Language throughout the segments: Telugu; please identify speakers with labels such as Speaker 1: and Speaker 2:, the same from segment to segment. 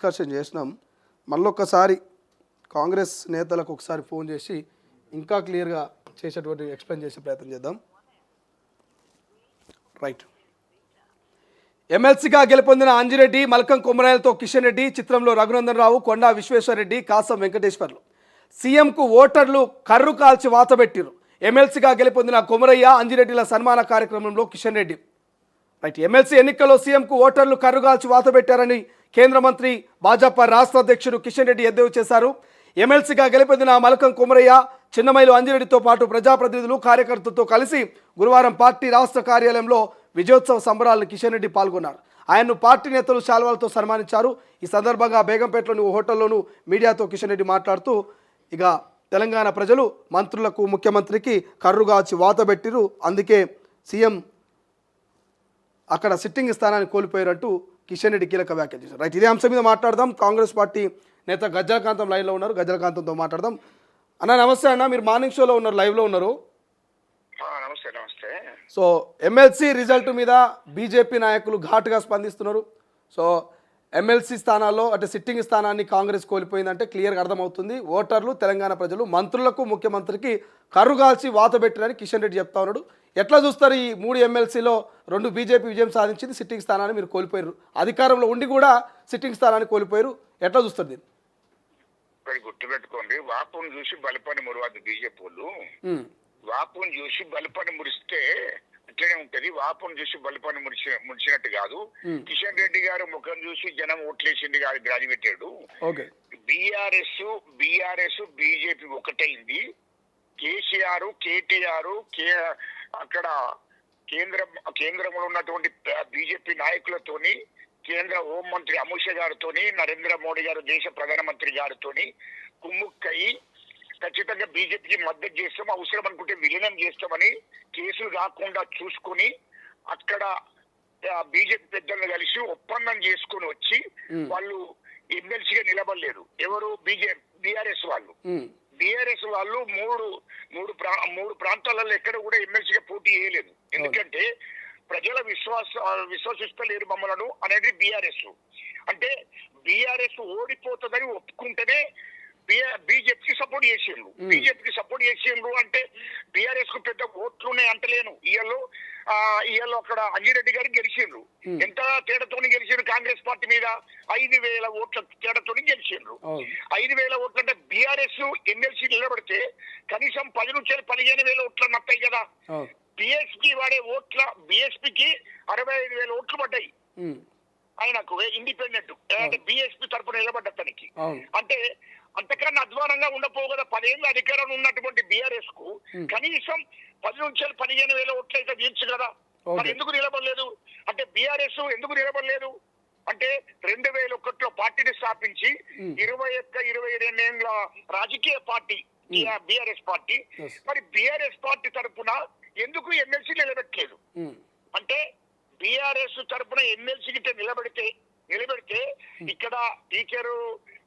Speaker 1: డిస్కషన్ చేసినాం. మళ్ళొక్కసారి కాంగ్రెస్ నేతలకు ఒకసారి ఫోన్ చేసి ఇంకా క్లియర్గా చేసేటువంటి ఎక్స్ప్లెయిన్ చేసే ప్రయత్నం చేద్దాం. రైట్. ఎమ్మెల్సీగా గెలుపొందిన అంజిరెడ్డి, మల్కం కొమరాయలతో కిషన్ రెడ్డి, చిత్రంలో రఘునందన్ రావు, కొండా విశ్వేశ్వరరెడ్డి, కాసం వెంకటేశ్వర్లు. సీఎంకు ఓటర్లు కర్రు కాల్చి వాతబెట్టిరు. ఎమ్మెల్సీగా గెలుపొందిన కొమరయ్య, అంజిరెడ్డిల సన్మాన కార్యక్రమంలో కిషన్ రెడ్డి. రైట్. ఎమ్మెల్సీ ఎన్నికల్లో సీఎంకు ఓటర్లు కర్రుగాల్చి వాతబెట్టారని కేంద్ర మంత్రి భాజపా రాష్ట్ర అధ్యక్షుడు కిషన్ రెడ్డి ఎద్దేవా చేశారు. ఎమ్మెల్సీగా గెలుపొందిన మల్కం కొమరయ్య, చిన్నమైలు అంజిరెడ్డితో పాటు ప్రజాప్రతినిధులు, కార్యకర్తలతో కలిసి గురువారం పార్టీ రాష్ట్ర కార్యాలయంలో విజయోత్సవ సంబరాలను కిషన్ రెడ్డి పాల్గొన్నారు. ఆయన్ను పార్టీ నేతలు శాల్వాలతో సన్మానించారు. ఈ సందర్భంగా బేగంపేటలోని ఓ హోటల్లోనూ మీడియాతో కిషన్ రెడ్డి మాట్లాడుతూ, ఇక తెలంగాణ ప్రజలు మంత్రులకు, ముఖ్యమంత్రికి కర్రుగాల్చి వాతబెట్టిరు, అందుకే సీఎం అక్కడ సిట్టింగ్ స్థానాన్ని కోల్పోయారంటూ కిషన్ రెడ్డి కీలక వ్యాఖ్యలు చేశారు. రైట్. ఇదే అంశం మీద మాట్లాడదాం. కాంగ్రెస్ పార్టీ నేత గజ్జలకాంతం లైవ్లో ఉన్నారు. గజ్జలకాంతంతో మాట్లాడదాం. అన్న నమస్తే అన్న, మీరు మార్నింగ్ షోలో ఉన్నారు, లైవ్లో ఉన్నారు.
Speaker 2: నమస్తే నమస్తే.
Speaker 1: సో ఎమ్మెల్సీ రిజల్ట్ మీద బీజేపీ నాయకులు ఘాటుగా స్పందిస్తున్నారు. సో ఎమ్మెల్సీ స్థానాల్లో అంటే సిట్టింగ్ స్థానాన్ని కాంగ్రెస్ కోల్పోయిందంటే క్లియర్గా అర్థమవుతుంది. ఓటర్లు, తెలంగాణ ప్రజలు మంత్రులకు, ముఖ్యమంత్రికి కర్రుగాల్చి వాతబెట్టిరని కిషన్ రెడ్డి చెప్తా ఉన్నాడు. ఎట్లా చూస్తారు? ఈ 3 ఎమ్మెల్సీలో 2 బీజేపీ విజయం సాధించింది, సిట్టింగ్ స్థానాన్ని మీరు కోల్పోయారు. అధికారంలో ఉండి కూడా సిట్టింగ్ స్థానాన్ని కోల్పోయారు. ఎట్లా చూస్తారు దీన్ని?
Speaker 2: ఇక్కడ గుర్తుపెట్టుకోండి, వాపును చూసి బలిపని మురవద్దు బీజేపీ వాళ్ళు. వాపును చూసి బలిపని మురిస్తే అట్లనే ఉంటది. వాపును చూసి బలిపని మురిచినట్టు కాదు. కిషన్ రెడ్డి గారు ముఖం చూసి జనం ఓట్లేసింది కాదు, గ్రాడ్యుయేటెడ్. బీఆర్ఎస్ బీజేపీ ఒకటైంది. కేసీఆర్, కేటీఆర్, అక్కడ కేంద్రంలో ఉన్నటువంటి బీజేపీ నాయకులతోని, కేంద్ర హోంమంత్రి అమిత్ షా గారితోని, నరేంద్ర మోడీ గారు దేశ ప్రధానమంత్రి గారితోని కుమ్ముక్కయి ఖచ్చితంగా బీజేపీకి మద్దతు చేస్తాం, అవసరం అనుకుంటే విలీనం చేస్తామని కేసులు కాకుండా చూసుకుని అక్కడ బీజేపీ పెద్దలను కలిసి ఒప్పందం చేసుకుని వచ్చి వాళ్ళు ఎమ్మెల్సీగా నిలబడలేరు. ఎవరు? బీఆర్ఎస్ వాళ్ళు. బీఆర్ఎస్ వాళ్ళు మూడు ప్రాంతాలలో ఎక్కడ కూడా ఎమ్మెల్సీగా పోటీ చేయలేదు. ఎందుకంటే ప్రజల విశ్వసిస్తలేరు మమ్మలను అనేది బీఆర్ఎస్. అంటే బీఆర్ఎస్ ఓడిపోతుందని ఒప్పుకుంటేనే బీజేపీకి సపోర్ట్ చేసిండ్రు. బీజేపీకి సపోర్ట్ చేసిండ్రు అంటే బీఆర్ఎస్ కు పెద్ద ఓట్లునే అంటలేను. ఇయ్యాలో అక్కడ అంజిరెడ్డి గారు గెలిచిండ్రు. ఎంత తేడాతోని గెలిచిండ్రు? కాంగ్రెస్ పార్టీ మీద 5,000 ఓట్ల తేడాతోని గెలిచిండ్రు. 5,000 ఓట్లు అంటే బీఆర్ఎస్ ఎమ్మెల్సీ నిలబడితే కనీసం 10 నుంచి 15,000 ఓట్లు వస్తాయి కదా. బీఎస్పీ వాడే ఓట్ల బీఎస్పీకి 65,000 ఓట్లు పడ్డాయి ఆయనకు, ఇండిపెండెంట్ అంటే బీఎస్పీ తరఫున నిలబడ్డ తనకి. అంటే అంతకన్నా అధ్వానంగా ఉండపోవు కదా. 10 ఏళ్ళ అధికారంలో ఉన్నటువంటి బీఆర్ఎస్ కు కనీసం 10 నుంచి 15,000 ఓట్లు అయితే తీర్చు కదా. మరి ఎందుకు నిలబడలేదు? అంటే బీఆర్ఎస్ ఎందుకు నిలబడలేదు అంటే 2001లో పార్టీని స్థాపించి 21-22 ఏళ్ళ రాజకీయ పార్టీ బీఆర్ఎస్ పార్టీ. మరి బీఆర్ఎస్ పార్టీ తరఫున ఎందుకు ఎమ్మెల్సీ నిలబెట్టలేదు? అంటే బీఆర్ఎస్ తరఫున ఎమ్మెల్సీ గిట్ట నిలబెడితే ఇక్కడ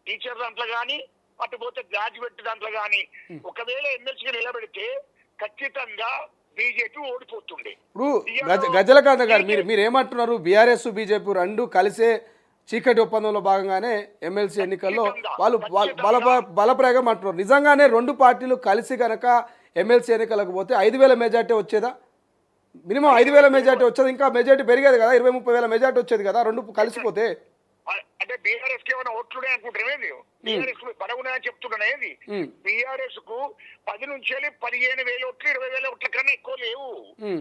Speaker 2: టీచర్ దాంట్లో గాని, అటు పోతే గ్రాడ్యుయేట్ దాంట్లో గాని ఒకవేళ ఎమ్మెల్సీగా నిలబెడితే ఖచ్చితంగా బీజేపీ ఓడిపోతుంది.
Speaker 1: ఇప్పుడు గజలకాంత గారు మీరు ఏమంటున్నారు? బీఆర్ఎస్, బీజేపీ రెండు కలిసే చీకటి ఒప్పందంలో భాగంగానే ఎమ్మెల్సీ ఎన్నికల్లో వాళ్ళు బలప్రయోగం అంటున్నారు. నిజంగానే 2 పార్టీలు కలిసి కనుక ఎమ్మెల్సీ ఎన్నికలకు పోతే 5,000 మెజార్టీ వచ్చేదా? మినిమం 5,000 మెజార్టీ వచ్చేది. ఇంకా మెజార్టీ పెరిగేది కదా, 20-30 వేల మెజార్టీ వచ్చేది కదా 2 కలిసిపోతే.
Speaker 2: అంటే బీఆర్ఎస్ కి ఏమైనా ఓట్లునే అనుకుంటారేది? బీఆర్ఎస్ కు బలగున్నాయని చెప్తున్నానేది. బీఆర్ఎస్ కు 10 నుంచి 15,000 ఓట్లు, 20,000 ఓట్ల కన్నా ఎక్కువ లేవు.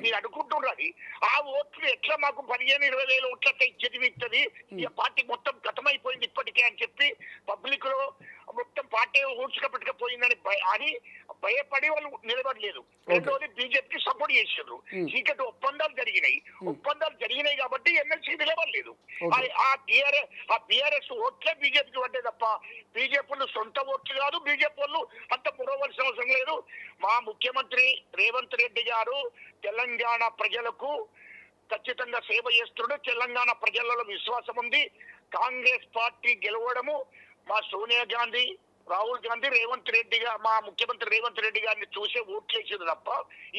Speaker 2: మీరు అనుకుంటున్నది ఆ ఓట్లు ఎట్లా మాకు 15-20,000 ఓట్లతో చదివిస్తుంది, ఈ పార్టీ మొత్తం గతమైపోయింది ఇప్పటికే అని చెప్పి పబ్లిక్ లో మొత్తం పార్టీ ఊడ్చుకపెట్టుకపోయిందని భయపడి వాళ్ళు నిలబడలేదు. రెండోది బీజేపీకి సపోర్ట్ చేసారు. చీకటి ఒప్పందాలు జరిగినాయి కాబట్టి ఎమ్మెల్సీ నిలబడలేదు. ఆ బీఆర్ఎస్ ఓట్లే బీజేపీకి పడ్డాయి తప్ప బీజేపీ సొంత ఓట్లు కాదు. బీజేపీ వాళ్ళు అంత మురవలసిన అవసరం లేదు. మా ముఖ్యమంత్రి రేవంత్ రెడ్డి గారు తెలంగాణ ప్రజలకు ఖచ్చితంగా సేవ చేస్తున్నాడు. తెలంగాణ ప్రజలలో విశ్వాసం ఉంది. కాంగ్రెస్ పార్టీ గెలవడము మా సోనియా గాంధీ, రాహుల్ గాంధీ రేవంత్ రెడ్డిగా మా ముఖ్యమంత్రి రేవంత్ రెడ్డి గారిని చూసే ఓట్లేసింది తప్ప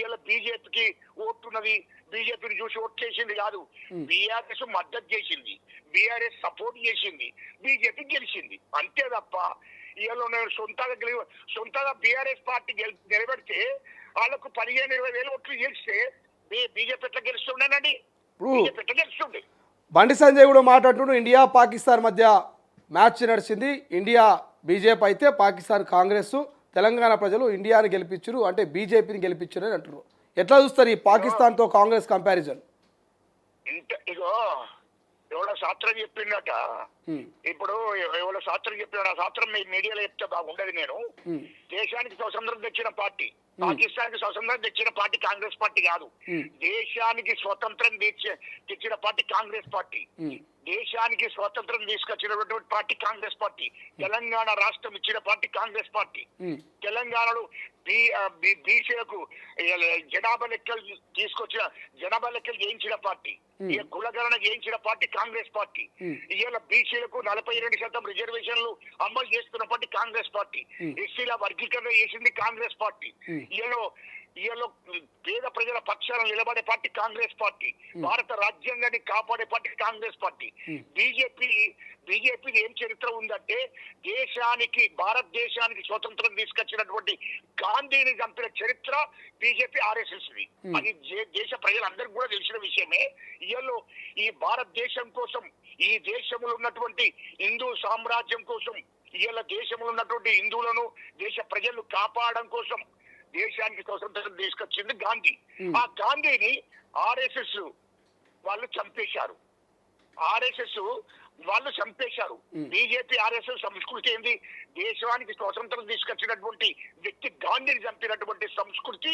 Speaker 2: ఇలా బీజేపీకి ఓటున్నది, బీజేపీని చూసి ఓట్లేసింది కాదు. బీఆర్ఎస్ మద్దతు చేసింది, బీఆర్ఎస్ సపోర్ట్ చేసింది, బీజేపీ గెలిచింది అంతే తప్ప ఇవాళ నేను సొంతగా బీఆర్ఎస్ పార్టీ నిలబెడితే వాళ్ళకు 15-20 వేలు ఓట్లు గెలిస్తే బీజేపీ ఎట్లా గెలుస్తుండేనండి? బీజేపీ ఎట్లా గెలుస్తుండే?
Speaker 1: బండి సంజయ్ కూడా మాట్లాడుతూ ఇండియా పాకిస్తాన్ మధ్య మ్యాచ్ నడిచింది, ఇండియా బీజేపీ అయితే పాకిస్తాన్ కాంగ్రెస్, తెలంగాణ ప్రజలు ఇండియాని గెలిపించారు అంటే బీజేపీని గెలిపించారు అని అంటున్నారు. ఎట్లా చూస్తారు ఈ పాకిస్తాన్తో కాంగ్రెస్ కంపారిజన్?
Speaker 2: ఇగో ఎవడో శాస్త్రం చెప్పిండట, ఇప్పుడు ఎవరో శాస్త్రం చెప్పినాడు, ఆ శాస్త్రం మీ మీడియాలో చెప్తే బాగుండదు. నేను దేశానికి స్వతంత్రం తెచ్చిన పార్టీ, పాకిస్తాన్ కి స్వతంత్రం తెచ్చిన పార్టీ కాంగ్రెస్ పార్టీ కాదు. దేశానికి స్వతంత్రం తెచ్చిన పార్టీ కాంగ్రెస్ పార్టీ, దేశానికి స్వాతంత్రం తీసుకొచ్చినటువంటి పార్టీ కాంగ్రెస్ పార్టీ, తెలంగాణ రాష్ట్రం ఇచ్చిన పార్టీ కాంగ్రెస్ పార్టీ, తెలంగాణలో బీసీలకు జనాభా లెక్కలు తీసుకొచ్చిన జనాభా లెక్కలు చేయించిన పార్టీ, కులగణన చేయించిన పార్టీ కాంగ్రెస్ పార్టీ, ఇవాళ బీసీలకు 42% రిజర్వేషన్లు అమలు చేస్తున్న పార్టీ కాంగ్రెస్ పార్టీ, ఎస్సీల వర్గీకరణ చేసింది కాంగ్రెస్ పార్టీ, ఇవాళ పేద ప్రజల పక్షాలను నిలబడే పార్టీ కాంగ్రెస్ పార్టీ, భారత రాజ్యాంగాన్ని కాపాడే పార్టీ కాంగ్రెస్ పార్టీ. బీజేపీ ఏం చరిత్ర ఉందంటే భారతదేశానికి స్వతంత్రం తీసుకొచ్చినటువంటి గాంధీని చంపిన చరిత్ర బీజేపీ ఆర్ఎస్ఎస్ ది. అది దేశ ప్రజలందరికీ కూడా తెలిసిన విషయమే. ఇవాళ ఈ భారతదేశం కోసం, ఈ దేశంలో ఉన్నటువంటి హిందూ సామ్రాజ్యం కోసం, ఇవాళ దేశంలో ఉన్నటువంటి హిందువులను దేశ ప్రజలను కాపాడడం కోసం దేశానికి స్వతంత్రం తీసుకొచ్చింది గాంధీ. ఆ గాంధీని ఆర్ఎస్ఎస్ వాళ్ళు చంపేశారు. బీజేపీ ఆర్ఎస్ఎస్ సంస్కృతి ఏంది? దేశానికి స్వతంత్రం తీసుకొచ్చినటువంటి వ్యక్తి గాంధీని చంపినటువంటి సంస్కృతి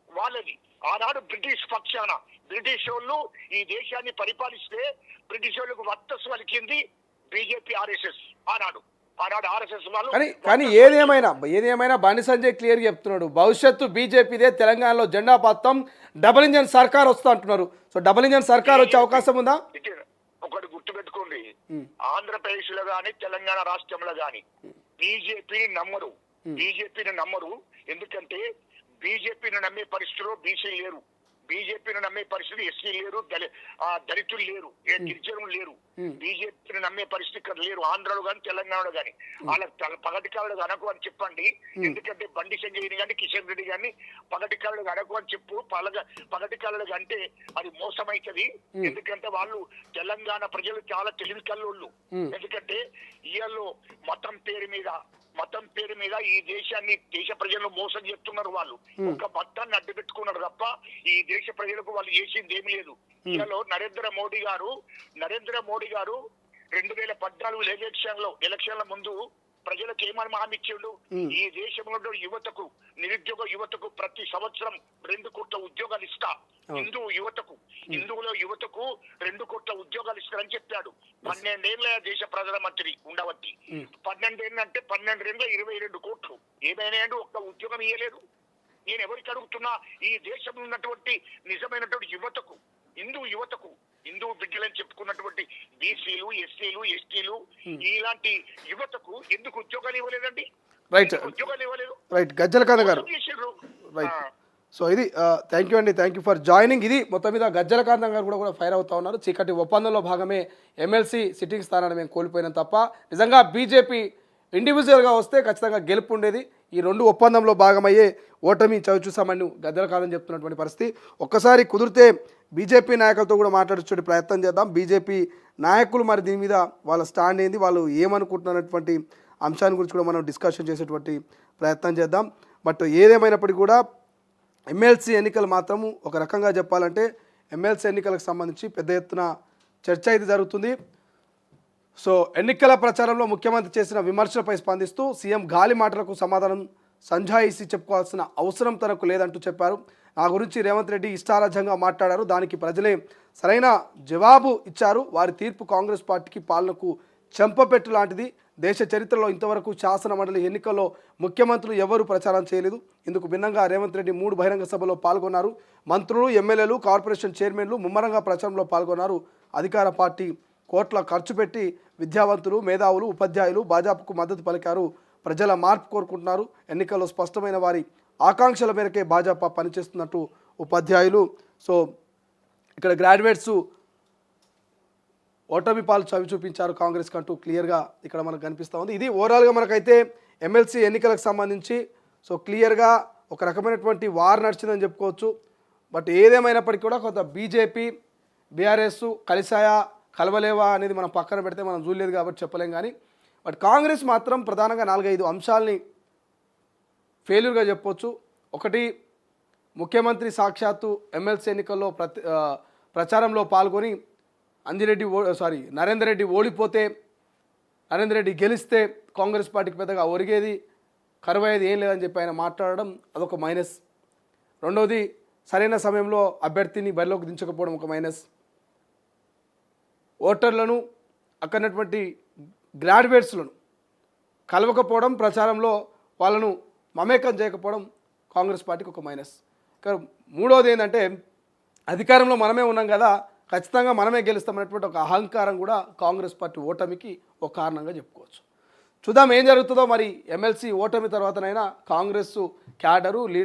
Speaker 2: వాళ్ళది. ఆనాడు బ్రిటిష్ పక్షాన బ్రిటిష్ వాళ్ళు ఈ దేశాన్ని పరిపాలిస్తే బ్రిటిష్ వాళ్ళకు వర్చస్సు వలికింది బీజేపీ ఆర్ఎస్ఎస్. ఆనాడు ఆర్ఎస్ఎస్ వాళ్ళు.
Speaker 1: కానీ ఏదేమైనా బండి సంజయ్ క్లియర్ చెప్తున్నాడు, భవిష్యత్తు బీజేపీదే, తెలంగాణలో జెండా పాతం డబుల్ ఇంజన్ సర్కార్ వస్తా అంటున్నారు. సో డబుల్ ఇంజన్ సర్కార్ వచ్చే అవకాశం ఉందా?
Speaker 2: ఒకటి గుర్తుపెట్టుకోండి, ఆంధ్రప్రదేశ్ లో గాని తెలంగాణ రాష్ట్రంలో గాని బీజేపీని నమ్మరు. ఎందుకంటే బీజేపీని నమ్మే పరిస్థితిలో బీసీ లేరు, బీజేపీని నమ్మే పరిస్థితి ఎస్సీ లేరు, దళితులు లేరు, గిరిజనులు లేరు. బీజేపీని నమ్మే పరిస్థితి ఇక్కడ లేరు, ఆంధ్రలో గాని తెలంగాణలో గాని. వాళ్ళ పగటికాళ్ళు అనకు అని చెప్పండి. ఎందుకంటే బండి సంజయ్ గాని కిషన్ రెడ్డి గాని పగటికాళ్ళు అనకు అని చెప్పు. పగటికాళ్ళు అంటే అది మోసమైతుంది. ఎందుకంటే వాళ్ళు తెలంగాణ ప్రజలు చాలా తెలివి కల్లోళ్ళు. ఎందుకంటే ఇవాళ్ళు మతం పేరు మీద ఈ దేశ ప్రజలను మోసం చేస్తున్నారు. వాళ్ళు ఒక మతాన్ని అడ్డు పెట్టుకున్నారు తప్ప ఈ దేశ ప్రజలకు వాళ్ళు చేసింది ఏమి లేదు. ఇవాళ నరేంద్ర మోడీ గారు 2014 ఎలక్షన్ల ముందు ప్రజలకు ఏమని హామీ ఇచ్చిండు? ఈ దేశంలో నిరుద్యోగ యువతకు ప్రతి సంవత్సరం 2 కోట్ల ఉద్యోగాలు ఇస్తా, హిందువుల యువతకు 2 కోట్ల ఉద్యోగాలు ఇస్తారని చెప్పాడు. 12 ఏళ్ళ దేశ ప్రధానమంత్రి ఉండవట్టి. 12 ఏళ్ళు అంటే 12 ఏళ్ళ 22 కోట్లు ఏమైనా ఒక్క ఉద్యోగం ఇవ్వలేదు. నేను ఎవరికి అడుగుతున్నా, ఈ దేశంలో ఉన్నటువంటి నిజమైనటువంటి యువతకు, హిందూ బిడ్డలని చెప్పుకున్నటువంటి బీసీలు, ఎస్సీలు, ఎస్టీలు, ఇలాంటి యువతకు ఎందుకు ఉద్యోగాలు ఇవ్వలేదండి? ఉద్యోగాలు ఇవ్వలేదు.
Speaker 1: రైట్ గజ్జలకాంత గారు. రైట్. సో ఇది థ్యాంక్ యూ అండి, థ్యాంక్ యూ ఫర్ జాయినింగ్. ఇది మొత్తం మీద గజ్జలకాంతం గారు కూడా ఫైర్ అవుతా ఉన్నారు. చీకటి ఒప్పందంలో భాగమే ఎమ్మెల్సీ సిట్టింగ్ స్థానాన్ని మేము కోల్పోయినాం తప్ప నిజంగా బీజేపీ ఇండివిజువల్గా వస్తే ఖచ్చితంగా గెలుపు ఉండేది. ఈ 2 ఒప్పందంలో భాగమయ్యే ఓటమి చవిచూసామని గద్దెలకాంతం చెప్తున్నటువంటి పరిస్థితి. ఒక్కసారి కుదిరితే బీజేపీ నాయకులతో కూడా మాట్లాడించే ప్రయత్నం చేద్దాం. బీజేపీ నాయకులు మరి దీని మీద వాళ్ళ స్టాండ్ ఏంది, వాళ్ళు ఏమనుకుంటున్నటువంటి అంశాన్ని గురించి కూడా మనం డిస్కషన్ చేసేటువంటి ప్రయత్నం చేద్దాం. బట్ ఏదేమైనప్పటికీ కూడా ఎమ్మెల్సీ ఎన్నికలు మాత్రము ఒక రకంగా చెప్పాలంటే ఎమ్మెల్సీ ఎన్నికలకు సంబంధించి పెద్ద ఎత్తున చర్చ అయితే జరుగుతుంది. సో ఎన్నికల ప్రచారంలో ముఖ్యమంత్రి చేసిన విమర్శలపై స్పందిస్తూ సీఎం గాలి మాటలకు సమాధానం సంజాయిషి చెప్పుకోవాల్సిన అవసరం తనకు లేదంటూ చెప్పారు. నా గురించి రేవంత్ రెడ్డి ఇష్టారాజ్యంగా మాట్లాడారు, దానికి ప్రజలే సరైన జవాబు ఇచ్చారు. వారి తీర్పు కాంగ్రెస్ పార్టీకి పాలనకు చెంపపెట్టు లాంటిది. దేశ చరిత్రలో ఇంతవరకు శాసన మండలి ఎన్నికల్లో ముఖ్యమంత్రులు ఎవరూ ప్రచారం చేయలేదు. ఇందుకు భిన్నంగా రేవంత్ రెడ్డి 3 బహిరంగ సభలో పాల్గొన్నారు. మంత్రులు, ఎమ్మెల్యేలు, కార్పొరేషన్ చైర్మన్లు ముమ్మరంగా ప్రచారంలో పాల్గొన్నారు. అధికార పార్టీ కోట్ల ఖర్చు పెట్టి విద్యావంతులు, మేధావులు, ఉపాధ్యాయులు భాజపాకు మద్దతు పలికారు. ప్రజల మార్పు కోరుకుంటున్నారు. ఎన్నికల్లో స్పష్టమైన వారి ఆకాంక్షల మేరకే భాజపా పనిచేస్తున్నట్టు ఉపాధ్యాయులు. సో ఇక్కడ గ్రాడ్యుయేట్స్ ఓటమి పాలు చవి చూపించారు కాంగ్రెస్ కంటూ క్లియర్గా ఇక్కడ మనకు కనిపిస్తూ ఉంది. ఇది ఓవరాల్గా మనకైతే ఎమ్మెల్సీ ఎన్నికలకు సంబంధించి సో క్లియర్గా ఒక రకమైనటువంటి వార్ నడిచిందని చెప్పుకోవచ్చు. బట్ ఏదేమైనప్పటికీ కూడా కొంత బీజేపీ బీఆర్ఎస్ కలిసాయా కలవలేవా అనేది మనం పక్కన పెడితే మనం చూడలేదు కాబట్టి చెప్పలేం. కానీ బట్ కాంగ్రెస్ మాత్రం ప్రధానంగా 4-5 అంశాలని ఫెయిల్యూర్గా చెప్పొచ్చు. ఒకటి, ముఖ్యమంత్రి సాక్షాత్తు ఎమ్మెల్సీ ఎన్నికల్లో ప్రచారంలో పాల్గొని నరేందర్ రెడ్డి ఓడిపోతే, నరేందర్ రెడ్డి గెలిస్తే కాంగ్రెస్ పార్టీకి పెద్దగా ఒరిగేది కరువయ్యేది ఏం లేదని చెప్పి ఆయన మాట్లాడడం అదొక మైనస్. రెండవది, సరైన సమయంలో అభ్యర్థిని బరిలోకి దించకపోవడం ఒక మైనస్. ఓటర్లను అక్కడటువంటి గ్రాడ్యుయేట్స్లను కలవకపోవడం, ప్రచారంలో వాళ్ళను మమేకం చేయకపోవడం కాంగ్రెస్ పార్టీకి ఒక మైనస్. ఇక మూడవది ఏంటంటే అధికారంలో మనమే ఉన్నాం కదా, ఖచ్చితంగా మనమే గెలుస్తామనేటువంటి ఒక అహంకారం కూడా కాంగ్రెస్ పార్టీ ఓటమికి ఒక కారణంగా చెప్పుకోవచ్చు. చూద్దాం ఏం జరుగుతుందో. మరి ఎమ్మెల్సీ ఓటమి తర్వాతనైనా కాంగ్రెస్ క్యాడరు లీడర్